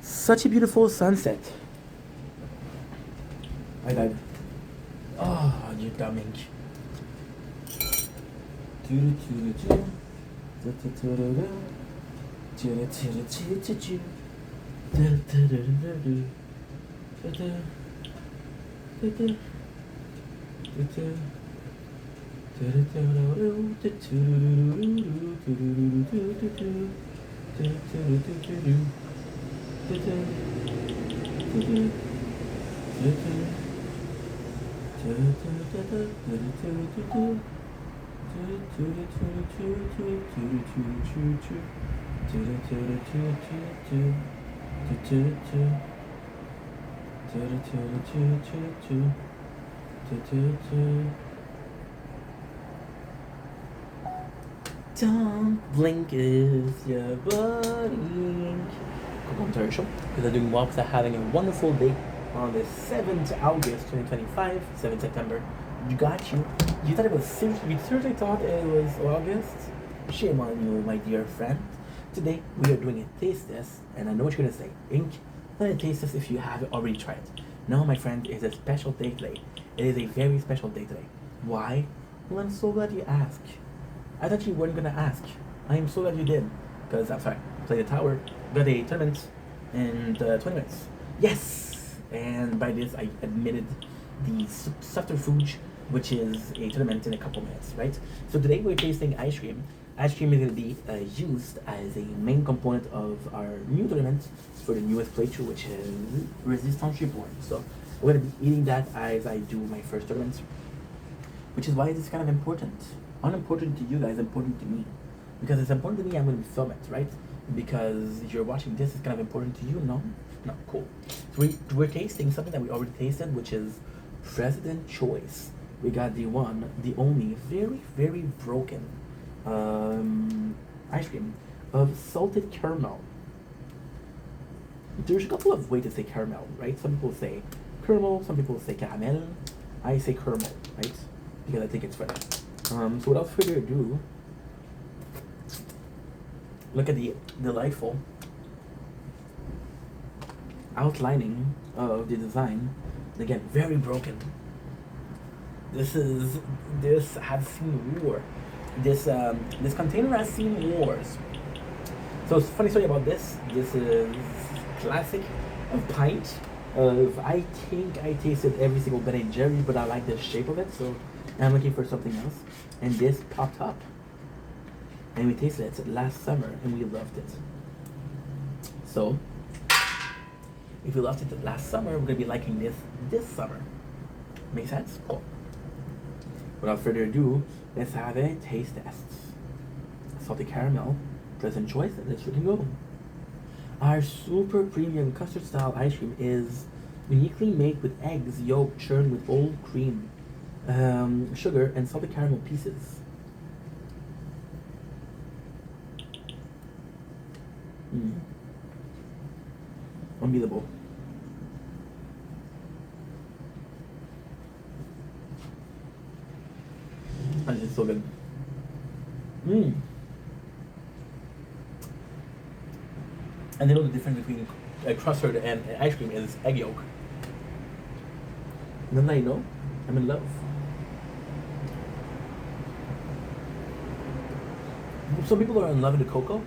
Such a beautiful sunset. I died. Oh, you dumb ink. Don't blink if you're blinking. Commentary show because I'm doing well because I'm having a wonderful day on the 7th August 2025, 7th September. You got you. You thought it was seriously, you seriously thought it was August? Shame on you, my dear friend. Today we are doing a taste test, and I know what you're gonna say. Ink, not a taste test if you haven't already tried it. No, my friend, it's a special day today. It is a very special day today. Why? Well, I'm so glad you asked. I thought you weren't gonna ask. I am so glad you did. Because, I'm sorry, play the tower, got a tournament in 20 minutes. Yes! And by this, I admitted the subterfuge, which is a tournament in a couple minutes, right? So today we're tasting ice cream. Ice cream is going to be used as a main component of our new tournament for the newest playthrough, which is Resistance Reborn. So we're going to be eating that as I do my first tournament, which is why it's kind of important. Unimportant to you guys, important to me. Because it's important to me, I'm going to be filming it, right? Because you're watching this, it's kind of important to you, no? No, cool. So we're tasting something that we already tasted, which is President Choice. We got the one, the only, very, very broken ice cream of salted caramel. There's a couple of ways to say caramel, right? Some people say caramel, some people say caramel. I say caramel, right? Because I think it's better. So without further ado, look at the delightful outlining of the design. Again, very broken. This has seen war. This container has seen wars. So it's a funny story about this. This is classic of pint of, I think I tasted every single Ben & Jerry, but I like the shape of it, so I'm looking for something else. And this popped up. And we tasted it last summer and we loved it. So if we loved it last summer, we're gonna be liking this summer. Make sense? Cool. Without further ado, let's have a taste test. Salted caramel, President Choice, and let's freaking go. Our super premium custard style ice cream is uniquely made with eggs, yolk, churned with old cream, sugar, and salted caramel pieces. Unbeatable. And it's so good. And you know the difference between a custard and ice cream is egg yolk. And then I know I'm in love. Some people are in love with the cocoa.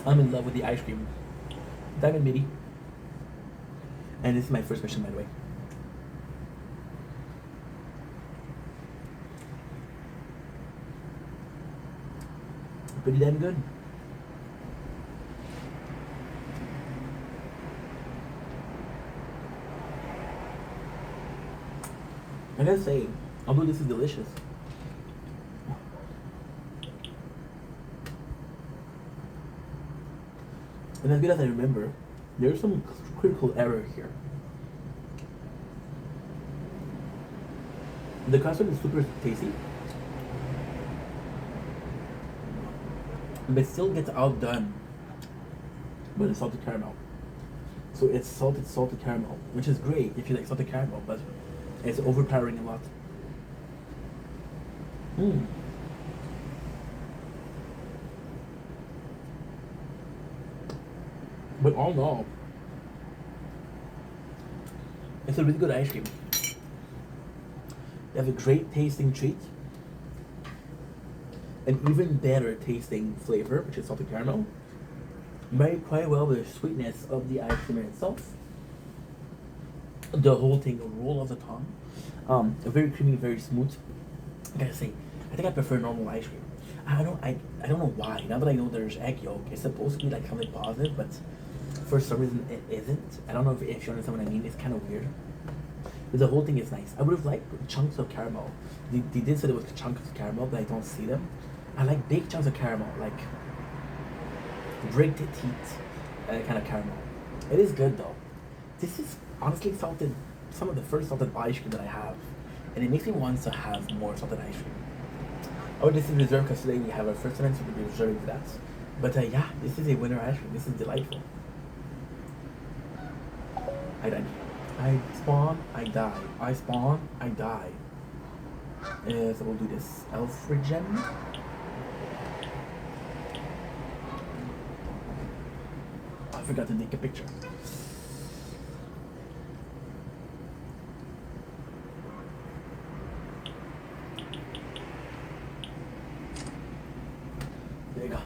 I'm in love with the ice cream. Diamond Midi. And this is my first mission, by the way. Pretty damn good. I gotta say, although this is delicious, and as good as I remember, there's some critical error here. The custard is super tasty, but still gets outdone by the salted caramel. So it's salted caramel, which is great if you like salted caramel, but it's overpowering a lot. But all in all, It's a really good ice cream. They have a great tasting treat, an even better tasting flavor, which is salted caramel, married quite well with the sweetness of the ice cream itself. The whole thing, a roll of the tongue, very creamy, very smooth. I gotta say, I think I prefer normal ice cream. I don't know why. Now that I know there's egg yolk, it's supposed to be like something positive, but for some reason it isn't. I don't know if you understand what I mean. It's kind of weird. But the whole thing is nice. I would have liked chunks of caramel. They did say there was chunks of caramel, but I don't see them. I like big chunks of caramel, like break the teeth kind of caramel. It is good though. This is honestly salted, some of the first salted ice cream that I have, and it makes me want to have more salted ice cream. Oh, this is reserved because today we have our first event, so we'll be reserving for that. But yeah, this is a winter ice cream. This is delightful. I died. I spawn, I die. I spawn, I die. So we'll do this. Alfred gem. I forgot to take a picture. There you go.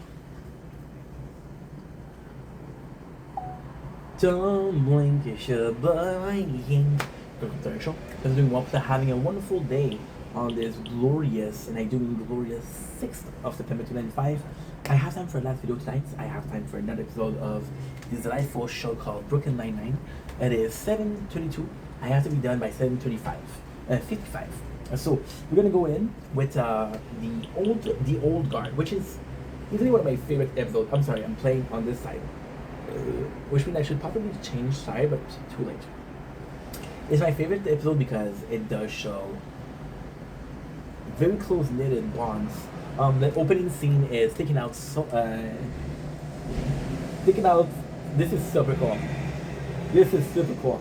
Don't blink, you should blink. Commercial. Because doing well, having a wonderful day on this glorious, and I do mean glorious, 6th of September 2095. I have time for a last video tonight. I have time for another episode of this delightful show called Brooklyn Nine-Nine. It is 7:22. I have to be done by 7:35, 55. So we're gonna go in with the old guard, which is easily one of my favorite episodes. I'm sorry, I'm playing on this side, which means I should probably change side, but too late. It's my favorite episode because it does show very close knitted bonds. The opening scene is taking out this is super cool. This is super cool.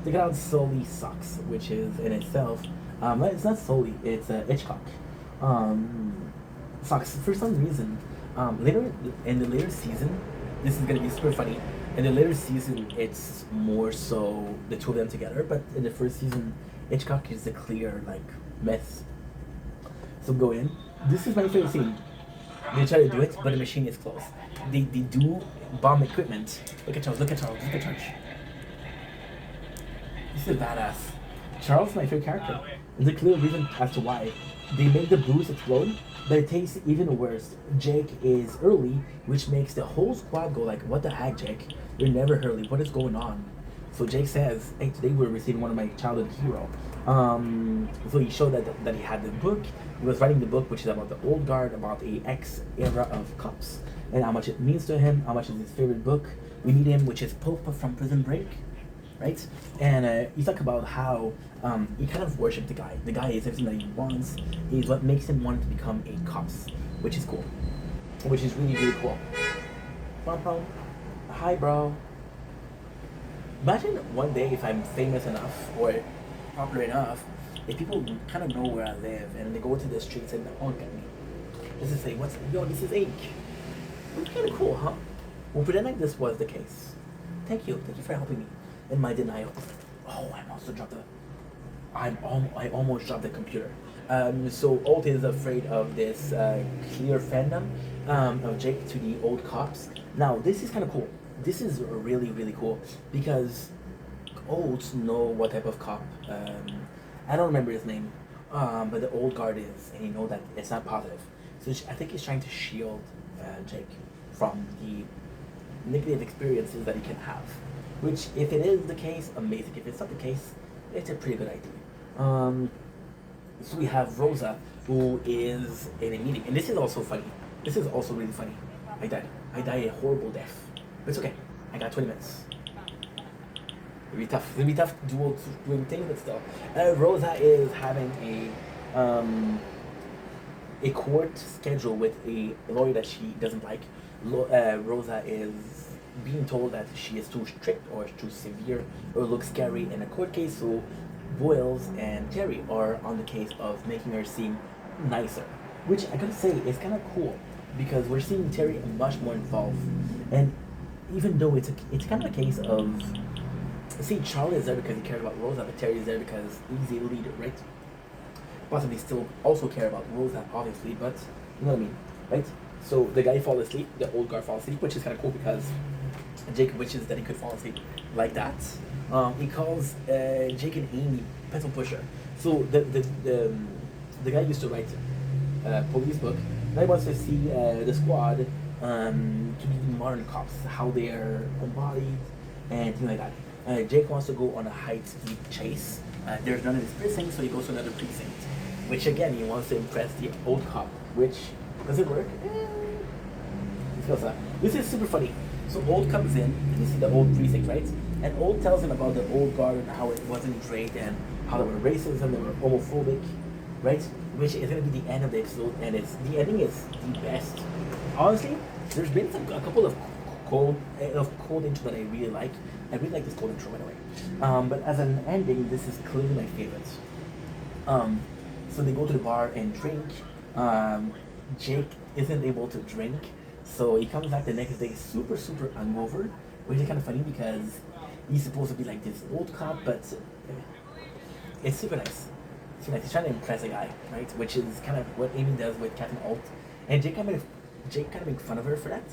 Taking out Sully Socks, which is in itself, it's not Sully, it's Hitchcock. Socks, for some reason, later in the later season, this is gonna be super funny. In the later season, it's more so the two of them together, but in the first season, Hitchcock is a clear like mess. So go in. This is my favorite scene. They try to do it, but the machine is closed. They do bomb equipment. Look at Charles, look at Charles, look at Charles. This is badass. Charles is my favorite character. There's a clear reason as to why. They make the booze explode, but it tastes even worse. Jake is early, which makes the whole squad go like, what the heck, Jake? You're never early, what is going on? So Jake says, hey, today we're receiving one of my childhood hero. So he showed that he had the book. He was writing the book, which is about the old guard, about the X era of cops, and how much it means to him, how much is his favorite book. We meet him, which is Pope from Prison Break, right? And he talks about how he kind of worshipped the guy. The guy is everything that he wants. He's what makes him want to become a cops, which is cool. Which is really, really cool. Bro. Hi, bro. Imagine one day if I'm famous enough or popular enough, if people kind of know where I live and they go to the streets and oh, look at me. This is like, this is Ake. It's kind of cool, huh? We'll pretend like this was the case. Thank you for helping me in my denial. Oh, I almost dropped the computer. So Alt is afraid of this clear fandom of Jake to the old cops. Now, this is kind of cool. This is really, really cool because Olds know what type of cop. I don't remember his name, but the old guard is, and you know that it's not positive. So I think he's trying to shield Jake from the negative experiences that he can have. Which, if it is the case, amazing. If it's not the case, it's a pretty good idea. So we have Rosa, who is in a meeting, and this is also funny. This is also really funny. I died a horrible death. But it's okay. I got 20 minutes. It'll be tough. It'll be tough doing things, but still. Rosa is having a court schedule with a lawyer that she doesn't like. Rosa is being told that she is too strict or too severe or looks scary in a court case, so Boyles and Terry are on the case of making her seem nicer. Which I gotta say is kind of cool because we're seeing Terry much more involved. And even though it's kind of a case of See, Charlie is there because he cares about Rosa, but Terry is there because he's a leader, right? Possibly still also care about Rosa, obviously, but you know what I mean, right? So the guy falls asleep, the old guard falls asleep, which is kind of cool because Jake wishes that he could fall asleep like that. He calls Jake and Amy pencil pusher. So the guy used to write police book. Now he wants to see the squad to be modern cops, how they are embodied and things like that. Jake wants to go on a high-speed chase. There's none in his precinct, so he goes to another precinct. Which again, he wants to impress the old cop. Which does it work? It feels like this is super funny. So Old comes in and you see the old precinct, right? And Old tells him about the old guard and how it wasn't great and how they were racism, they were homophobic, right? Which is gonna be the end of the episode, and the ending is the best. Honestly, there's been a couple of cold intro that I really like. I really like this cold intro, by the way. But as an ending, this is clearly my favorite. So they go to the bar and drink. Jake isn't able to drink, so he comes back the next day super hungover, which is kind of funny because he's supposed to be like this old cop, but it's super nice. So like he's trying to impress a guy, right? Which is kind of what Amy does with Captain Alt, and Jake kind of makes fun of her for that.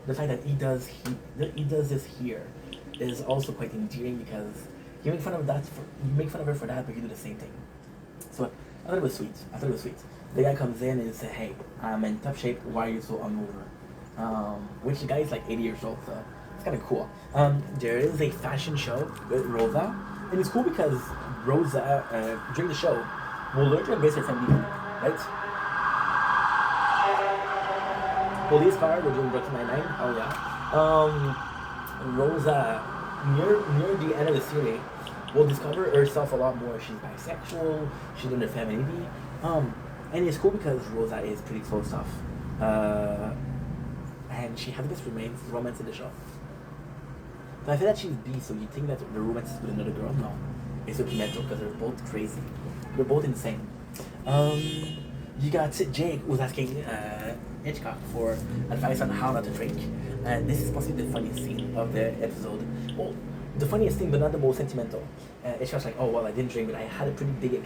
The fact that he does this here is also quite endearing because you make fun of her for that, but you do the same thing. So I thought it was sweet. The guy comes in and says, "Hey, I'm in tough shape. Why are you so hungover?" Which the guy is like 80 years old, so it's kind of cool. There is a fashion show with Rosa, and it's cool because Rosa, during the show, will learn to embrace her femininity, right? Police car, we're doing Brooklyn Nine-Nine. Oh yeah. Rosa, near the end of the series, will discover herself a lot more. She's bisexual. She's in her femininity. And it's cool because Rosa is pretty closed off. And she has this romance in the show. So I feel that she's bi, so you think that the romance is with another girl? No. It's with Pimentel because they're both crazy. They're both insane. You got Jake who's asking Hitchcock for advice on how not to drink. And this is possibly the funniest scene of the episode. Well, the funniest thing, but not the most sentimental. It's just like, oh, well, I didn't drink, but I had a pretty big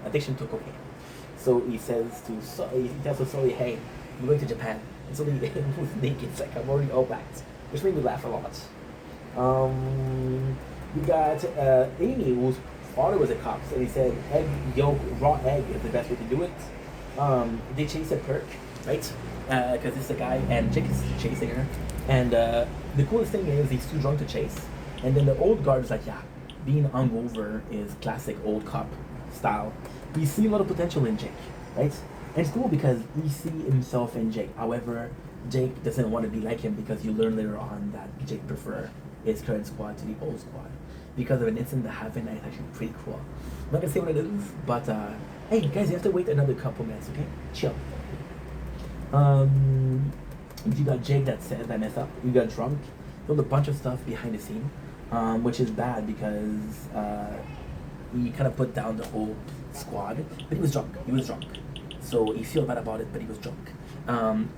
addiction to cocaine. So he tells to Sully, hey, I'm going to Japan. And Sully was naked. It's like, I'm already all backed. Which made me laugh a lot. You got Amy, whose father was a cop, and he said egg yolk, raw egg is the best way to do it. They chase a perk, right? Because it's the guy, and Jake is chasing her. And the coolest thing is he's too drunk to chase. And then the old guard is like, yeah, being hungover is classic old cop style. We see a lot of potential in Jake, right? And it's cool because we see himself in Jake. However, Jake doesn't want to be like him because you learn later on that Jake prefers his current squad to the old squad because of an incident that happened that is actually pretty cool. I'm not gonna say what it is, but hey guys, you have to wait another couple minutes, okay? Chill. You got Jake that says I messed up. You got drunk. Filmed a bunch of stuff behind the scene, which is bad because he kind of put down the whole squad. But he was drunk. So he feel bad about it, but he was drunk.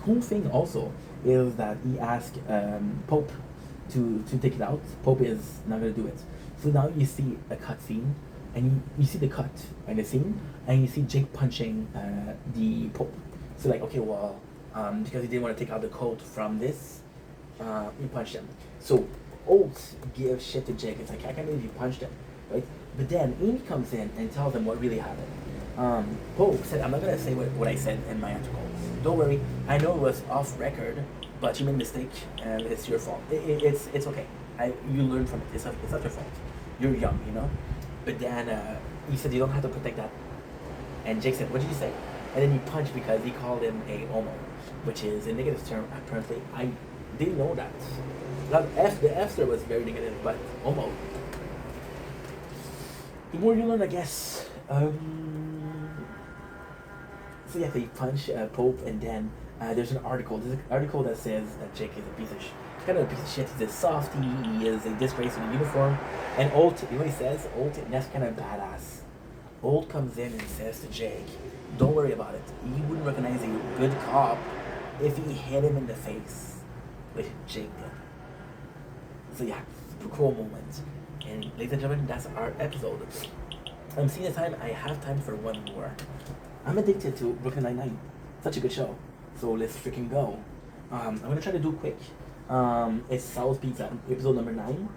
Cool thing also is that he asked Pope to take it out. Pope is not gonna do it. So now you see a cut scene, and you see the cut in the scene, and you see Jake punching the Pope. So like, okay, well, because he didn't want to take out the coat from this, he punched him. So Oates gives shit to Jake. It's like, I can't believe you punched him, right? But then Amy comes in and tells him what really happened. Pope said, I'm not gonna say what I said in my article. Don't worry, I know it was off record, but you made a mistake, and it's your fault. It's okay. You learn from it. It's not your fault. You're young, you know. But then he said you don't have to protect that. And Jake said, what did you say? And then he punched because he called him a homo, which is a negative term. Apparently, I didn't know that. The F there was very negative, but homo. The more you learn, I guess. So yeah, they punch Pope, and then there's an article. There's an article that says that Jake is a piece of shit. Kind of a piece of shit. He's a softy. He is a disgrace in a uniform. And Olt, you know what he says? Olt, and that's kind of badass. Olt comes in and says to Jake, "Don't worry about it. He wouldn't recognize a good cop if he hit him in the face, which Jake did." So yeah, super cool moment. And ladies and gentlemen, that's our episode. Seeing the time, I have time for one more. I'm addicted to Brooklyn Nine-Nine. Such a good show. So let's freaking go. I'm gonna try to do quick. It's Sal's Pizza, episode number 9.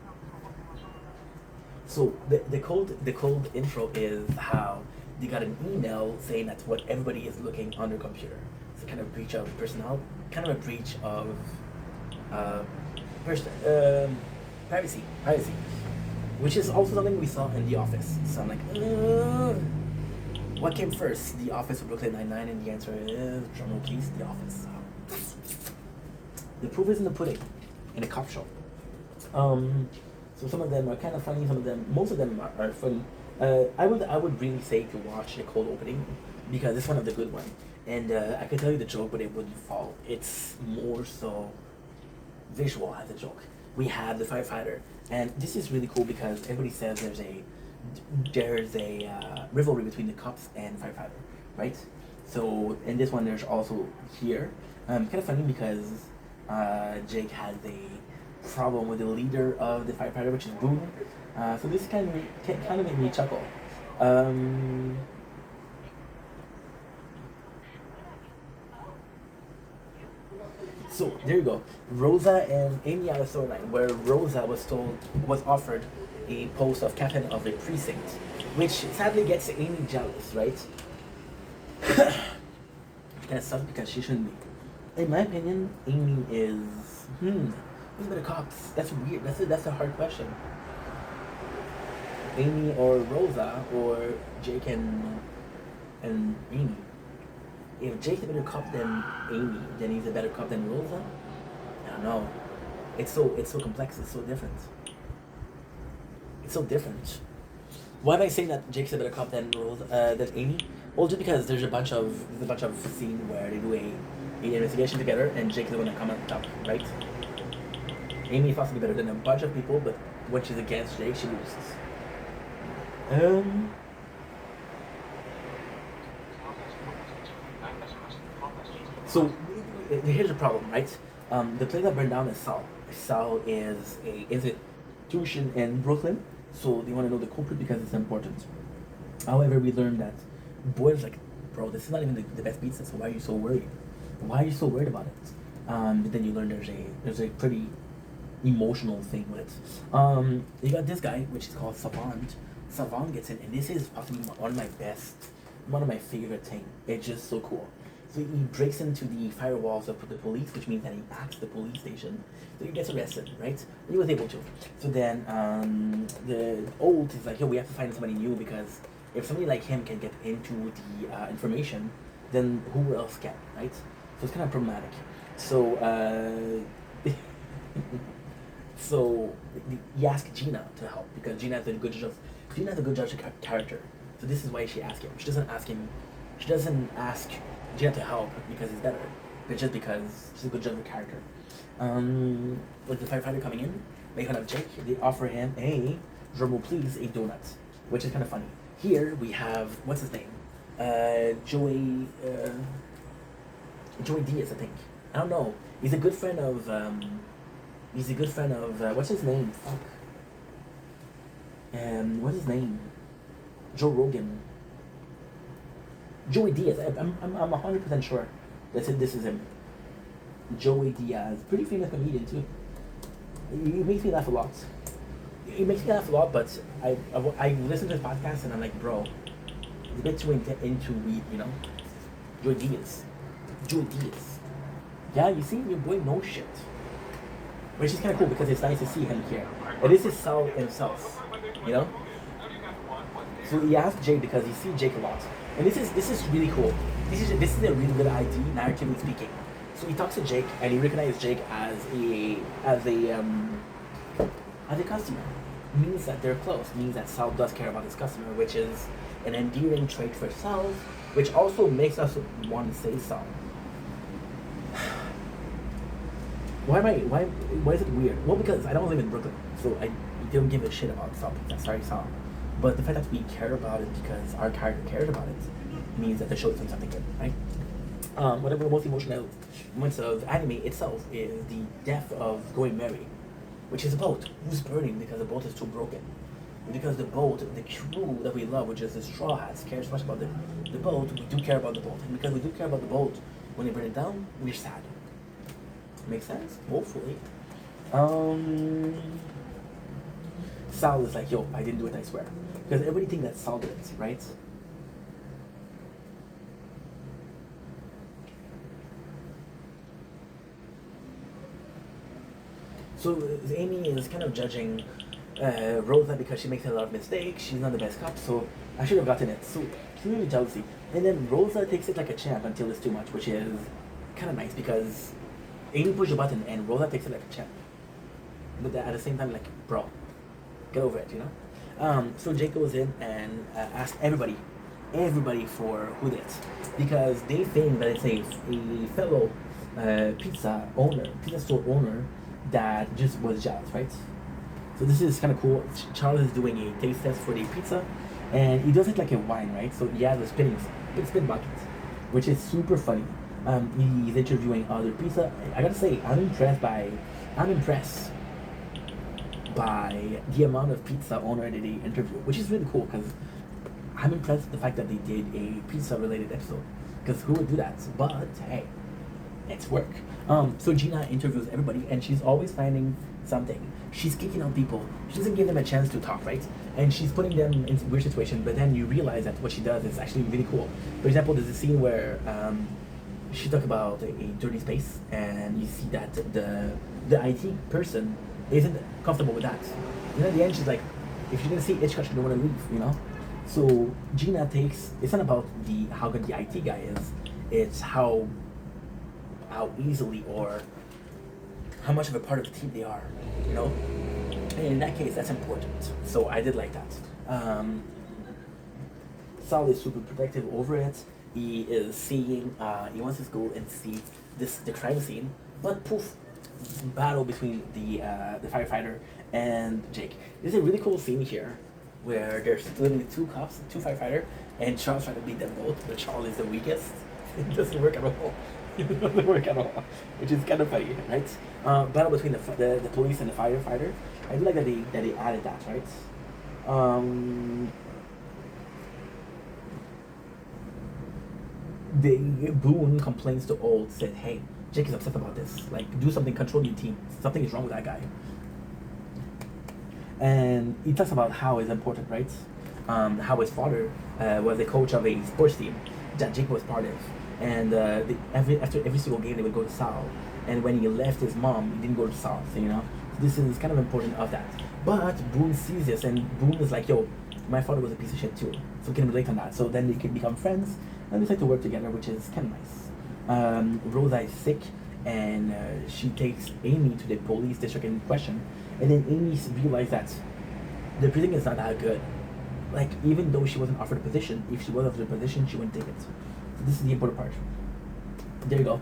So the cold intro is how they got an email saying that's what everybody is looking on their computer. It's a kind of breach of personnel, kind of a breach of privacy, which is also something we saw in The Office. So I'm like, ugh. What came first, The Office or Brooklyn Nine-Nine? And the answer is, drumroll please, The Office. The proof is in the pudding, in a cop show. So some of them are kind of funny. Most of them are funny. I would really say to watch the cold opening because it's one of the good ones. And I could tell you the joke, but it wouldn't fall. It's more so visual as a joke. We have the firefighter, and this is really cool because everybody says there's a rivalry between the cops and firefighter, right? So in this one, there's also here. Kind of funny because Jake has a problem with the leader of the firefighter, which is Boone. So this kind of made me chuckle. So there you go. Rosa and Amy had a storyline where Rosa was offered a post of captain of a precinct, which sadly gets Amy jealous, right? Kind of sucks because she shouldn't be. In my opinion, Amy is who's better cops? That's weird. That's a hard question. Amy or Rosa or Jake and Amy. If Jake's a better cop than Amy, then he's a better cop than Rosa? I don't know. It's so complex, it's so different. It's so different. Why am I saying that Jake's a better cop than than Amy? Well, just because there's a bunch of scenes where they do an investigation together and Jake's the one that comes on top, right? Amy is possibly better than a bunch of people, but when she's against Jake, she loses. So here's the problem, right? The place that burned down is Sal. Sal is a institution in Brooklyn, so they want to know the culprit because it's important. However, we learned that Boyd's like, bro, this is not even the best pizza, so why are you so worried? Why are you so worried about it? But then you learn there's a pretty emotional thing with it. You got this guy, which is called Savant. Savant gets in, and this is possibly one of my favorite things. It's just so cool. So he breaks into the firewalls of the police, which means that he hacks the police station. So he gets arrested, right? He was able to. So then the old is like, yo, we have to find somebody new because if somebody like him can get into the information, then who else can, right? So it's kind of problematic. So so he asked Gina to help because Gina has a good judge of character. So this is why she asked him. She doesn't ask Gina to help because he's better, but just because she's a good judge of character. With the firefighter coming in, make fun of Jake, they offer him a drumroll please, a donut, which is kind of funny. Here we have what's his name, Joey Diaz, I think. I don't know. He's a good friend of what's his name? Fuck. What's his name? Joe Rogan. Joey Diaz. I'm 100% sure this is him. Joey Diaz, pretty famous comedian too. He makes me laugh a lot. But I listen to his podcast and I'm like, bro, it's a bit too into weed, you know. Joey Diaz. Yeah, you see, your boy knows shit. Which is kind of cool because it's nice to see him here. And this is Sal himself, you know. So he asked Jake because he sees Jake a lot, and this is really cool. This is a really good idea, narratively speaking. So he talks to Jake, and he recognizes Jake as a customer. Means that they're close. Means that Sal does care about his customer, which is an endearing trait for Sal, which also makes us want to say Sal. Why is it weird? Well, because I don't live in Brooklyn, so I don't give a shit about Sal. Sorry, Sal. But the fact that we care about it because our character cares about it means that the show is doing something good, right? One of the most emotional moments of anime itself is the death of Going Merry. which is a boat. Who's burning because the boat is too broken? Because the boat, the crew that we love, which is the Straw Hats, cares much about the boat. We do care about the boat, and because we do care about the boat, when they burn it down, we're sad. Makes sense? Hopefully. Sal is like, yo, I didn't do it, I swear. Because everybody thinks that Sal did it, right? So Amy is kind of judging Rosa because she makes a lot of mistakes. She's not the best cop, so I should have gotten it. So clearly jealousy. And then Rosa takes it like a champ until it's too much, which is kind of nice because Amy pushed the button and Rosa takes it like a champ. But at the same time, like, bro, get over it, you know? So Jake goes in and asks everybody for who did it. Because they think that it's a fellow pizza store owner that just was jealous, right? So this is kind of cool. Charles is doing a taste test for the pizza, and he does it like a wine, right? So he has a spin bucket, which is super funny. He's interviewing other pizza. I gotta say, I'm impressed by the amount of pizza owner that they interview, which is really cool because I'm impressed with the fact that they did a pizza related episode. Because who would do that? But hey, it's work. So Gina interviews everybody, and she's always finding something. She's kicking out people. She doesn't give them a chance to talk, right? And she's putting them in weird situations. But then you realize that what she does is actually really cool. For example, there's a scene where she talks about a dirty space, and you see that the IT person isn't comfortable with that. And at the end, she's like, if she's gonna see Hitchcock, she don't want to leave, you know. So Gina takes. It's not about how good the IT guy is. It's how easily or how much of a part of the team they are, you know? And in that case, that's important. So I did like that. Sal is super protective over it. He is seeing, he wants to go and see the crime scene, but poof, battle between the firefighter and Jake. There's a really cool scene here where there's literally two cops, two firefighters, and Charles trying to beat them both, but Charles is the weakest. It doesn't work at all. It doesn't work at all, which is kind of funny, right? Battle between the police and the firefighter. I do like that they added that, right? Boone complains to Old, said, "Hey, Jake is upset about this. Like, do something, control your team. Something is wrong with that guy." And he talks about how it's important, right? How his father was a coach of a sports team that Jake was part of. And after every single game, they would go to Sal. And when he left his mom, he didn't go to Sal, so, you know? This is kind of important of that. But Boone sees this, and Boone is like, yo, my father was a piece of shit too. So we can relate on that. So then they can become friends, and they decide to work together, which is kind of nice. Rosa is sick, and she takes Amy to the police district in question. And then Amy realized that the prison is not that good. Like, even though she wasn't offered a position, if she was offered a position, she wouldn't take it. So this is the important part. There you go.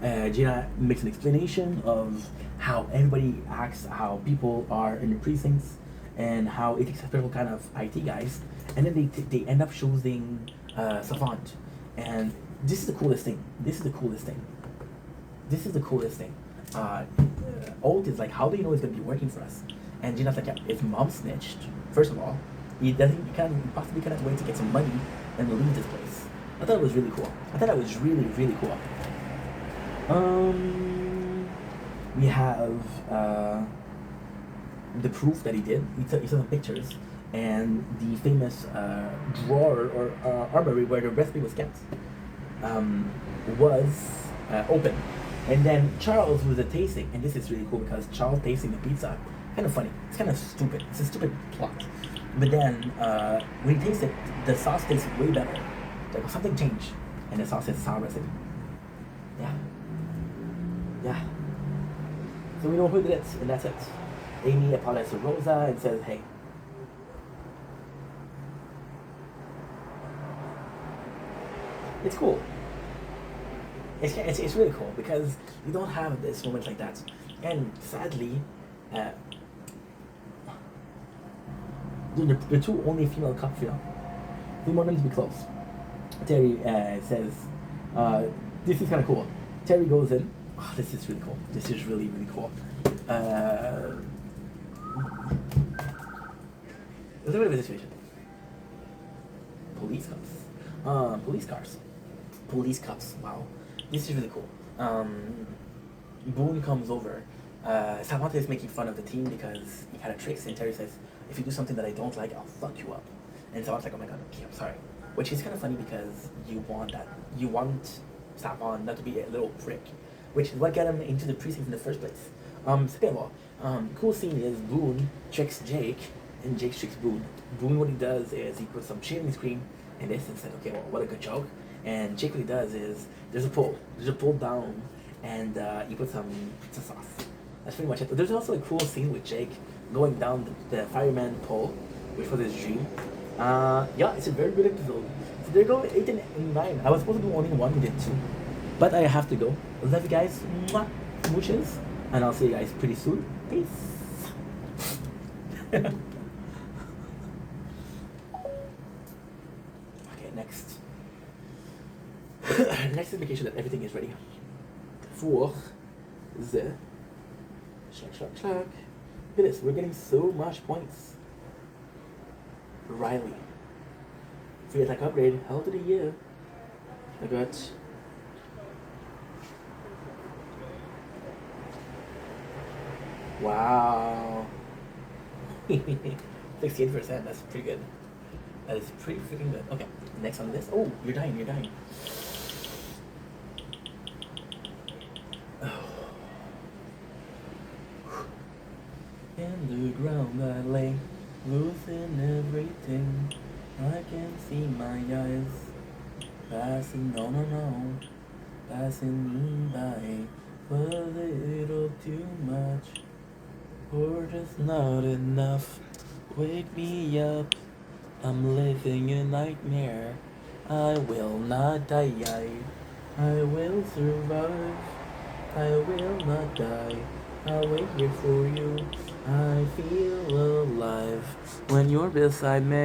Gina makes an explanation of how everybody acts, how people are in the precincts, and how it takes a special kind of IT guys. And then they end up choosing Savant. And this is the coolest thing. Old is like, how do you know he's going to be working for us? And Gina's like, yeah, if mom snitched, first of all, he possibly cannot wait to get some money and leave this place. I thought it was really cool. I thought that was really, really cool. We have the proof that he did. He took some pictures, and the famous drawer or armory where the recipe was kept was open. And then Charles was a tasting, and this is really cool because Charles tasting the pizza, kind of funny. It's kind of stupid. It's a stupid plot. But then when he tastes it, the sauce tastes way better. Like something changed, and the sauce is sour recipe. Yeah. So we know who did it, and that's it. Amy apologizes to Rosa and says, "Hey, it's cool. It's really cool because you don't have this moments like that, and sadly, the two only female cops, you know, we want them to be close." Terry says, "This is kind of cool." Terry goes in. Oh, this is really cool. This is really, really cool. a little bit of a situation. Police cops. Police cars. Police cops. Wow. This is really cool. Boone comes over. Samantha is making fun of the team because he kind of tricks and Terry says, if you do something that I don't like, I'll fuck you up. And Samantha's like, oh my god, okay, I'm sorry. Which is kind of funny because you want Sapon not to be a little prick. Which is what got him into the precinct in the first place. Second of all, cool scene is Boone tricks Jake and Jake tricks Boone. Boone, what he does is he puts some shit in his cream and this and said, okay, well, what a good joke. And Jake, what he does is there's a pull down and he puts some pizza sauce. That's pretty much it. But there's also a cool scene with Jake going down the fireman pole, which was his dream. Yeah, it's a very good episode. So there you go, 8 and 9. I was supposed to do only 1, we did 2. But I have to go. Love you guys. Mwah. Smooches. And I'll see you guys pretty soon. Peace. Okay, next. Next is making sure that everything is ready for the Look at this, we're getting so much points. Riley. Free attack upgrade, hell to the year. I got wow. 68%, that's pretty good. That is pretty freaking good. Okay, next on this. Oh, you're dying. In the ground I lay, losing everything. I can see my eyes passing, no, passing me by. A little too much, or just not enough. Wake me up, I'm living a nightmare. I will not die, I will survive. I will not die, I'll wait here for you. I feel alive when you're beside me.